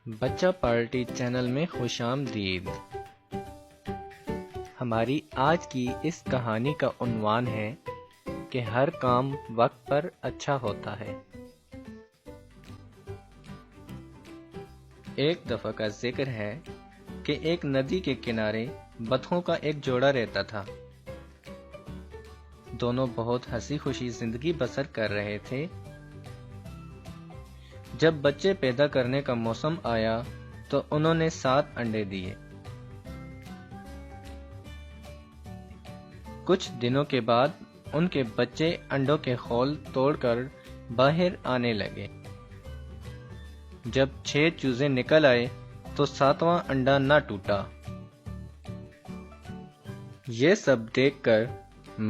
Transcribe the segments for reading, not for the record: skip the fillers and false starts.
بچہ party channel میں خوش آمدید۔ ہماری آج کی اس کہانی کا عنوان ہے کہ ہر کام وقت پر اچھا ہوتا ہے۔ ایک دفعہ کا ذکر ہے کہ ایک ندی کے کنارے بطخوں کا ایک جوڑا رہتا تھا۔ دونوں بہت ہنسی خوشی زندگی بسر کر رہے تھے۔ جب بچے پیدا کرنے کا موسم آیا تو انہوں نے 7 انڈے دیے۔ کچھ دنوں کے بعد ان کے بچے انڈوں کے خول توڑ کر باہر آنے لگے۔ جب 6 چوزے نکل آئے تو 7واں انڈا نہ ٹوٹا۔ یہ سب دیکھ کر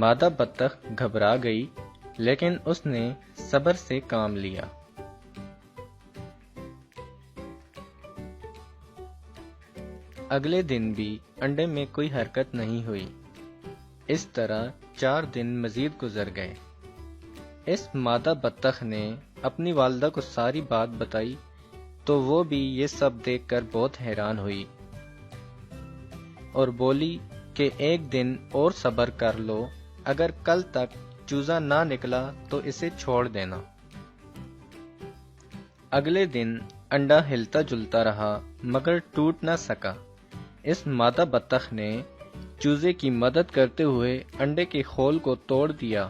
مادہ بطخ گھبرا گئی، لیکن اس نے صبر سے کام لیا۔ اگلے دن بھی انڈے میں کوئی حرکت نہیں ہوئی۔ اس طرح 4 دن مزید گزر گئے۔ اس مادہ بطخ نے اپنی والدہ کو ساری بات بتائی تو وہ بھی یہ سب دیکھ کر بہت حیران ہوئی اور بولی کہ ایک دن اور صبر کر لو، اگر کل تک چوزا نہ نکلا تو اسے چھوڑ دینا۔ اگلے دن انڈا ہلتا جلتا رہا مگر ٹوٹ نہ سکا۔ اس مادہ بطخ نے چوزے کی مدد کرتے ہوئے انڈے کے خول کو توڑ دیا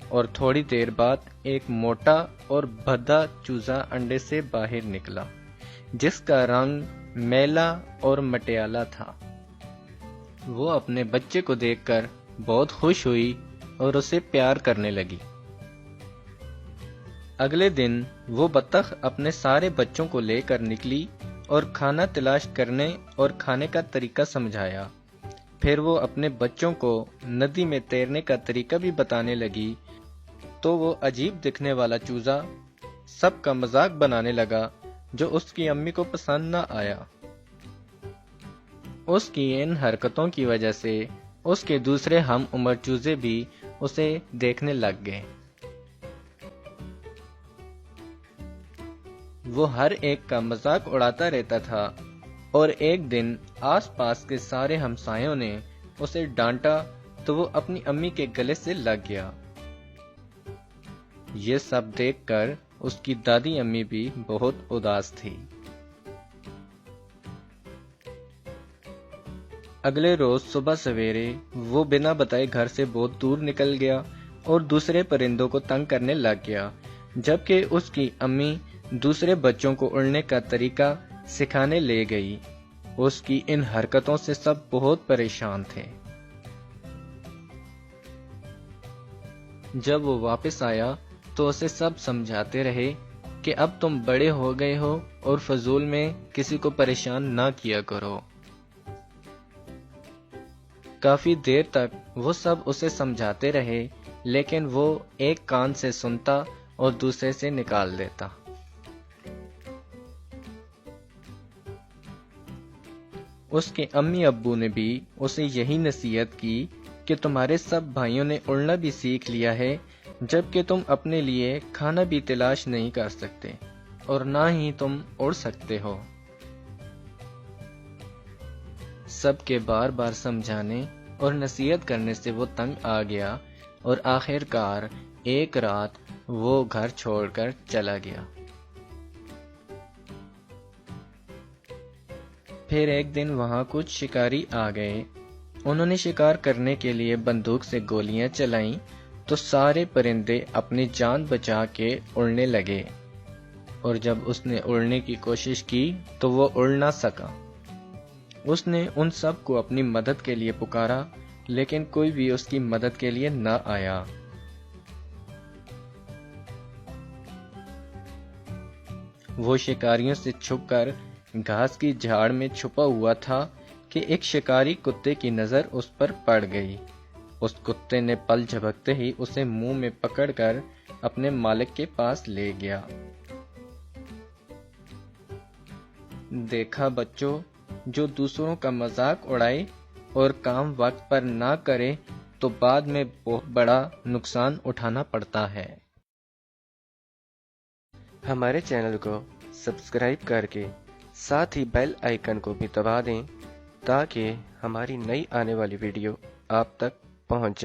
اور تھوڑی دیر بعد ایک موٹا اور بھدا چوزا انڈے سے باہر نکلا، جس کا رنگ میلا اور مٹیالا تھا۔ وہ اپنے بچے کو دیکھ کر بہت خوش ہوئی اور اسے پیار کرنے لگی۔ اگلے دن وہ بطخ اپنے سارے بچوں کو لے کر نکلی اور کھانا تلاش کرنے اور کھانے کا طریقہ سمجھایا۔ پھر وہ اپنے بچوں کو ندی میں تیرنے کا طریقہ بھی بتانے لگی تو وہ عجیب دکھنے والا چوزا سب کا مذاق بنانے لگا، جو اس کی امی کو پسند نہ آیا۔ اس کی ان حرکتوں کی وجہ سے اس کے دوسرے ہم عمر چوزے بھی اسے دیکھنے لگ گئے۔ وہ ہر ایک کا مذاق اڑاتا رہتا تھا اور ایک دن آس پاس کے سارے ہمسایوں نے اسے ڈانٹا تو وہ اپنی امی کے گلے سے لگ گیا۔ یہ سب دیکھ کر اس کی دادی امی بھی بہت اداس تھی۔ اگلے روز صبح سویرے وہ بنا بتائے گھر سے بہت دور نکل گیا اور دوسرے پرندوں کو تنگ کرنے لگ گیا، جبکہ اس کی امی دوسرے بچوں کو اڑنے کا طریقہ سکھانے لے گئی۔ اس کی ان حرکتوں سے سب بہت پریشان تھے۔ جب وہ واپس آیا تو اسے سب سمجھاتے رہے کہ اب تم بڑے ہو گئے ہو اور فضول میں کسی کو پریشان نہ کیا کرو۔ کافی دیر تک وہ سب اسے سمجھاتے رہے، لیکن وہ ایک کان سے سنتا اور دوسرے سے نکال دیتا۔ اس کے امی ابو نے بھی اسے یہی نصیحت کی کہ تمہارے سب بھائیوں نے اڑنا بھی سیکھ لیا ہے، جبکہ تم اپنے لیے کھانا بھی تلاش نہیں کر سکتے اور نہ ہی تم اڑ سکتے ہو۔ سب کے بار بار سمجھانے اور نصیحت کرنے سے وہ تنگ آ گیا اور آخر کار ایک رات وہ گھر چھوڑ کر چلا گیا۔ پھر ایک دن وہاں کچھ شکاری آ گئے۔ انہوں نے شکار کرنے کے لیے بندوق سے گولیاں چلائیں تو سارے پرندے اپنی جان بچا کے اڑنے لگے، اور جب اس نے اڑنے کی کوشش کی تو وہ اڑ نہ سکا۔ اس نے ان سب کو اپنی مدد کے لیے پکارا، لیکن کوئی بھی اس کی مدد کے لیے نہ آیا۔ وہ شکاریوں سے چھپ کر گھاس کی جھاڑ میں چھپا ہوا تھا کہ ایک شکاری کتے کی نظر اس پر پڑ گئی۔ اس کتے نے پل جھپکتے ہی اسے منہ میں پکڑ کر اپنے مالک کے پاس لے گیا۔ دیکھا بچوں، جو دوسروں کا مذاق اڑائے اور کام وقت پر نہ کرے تو بعد میں بہت بڑا نقصان اٹھانا پڑتا ہے۔ ہمارے چینل کو سبسکرائب کر کے ساتھ ہی بیل آئیکن کو بھی دبا دیں تاکہ ہماری نئی آنے والی ویڈیو آپ تک پہنچ جائے۔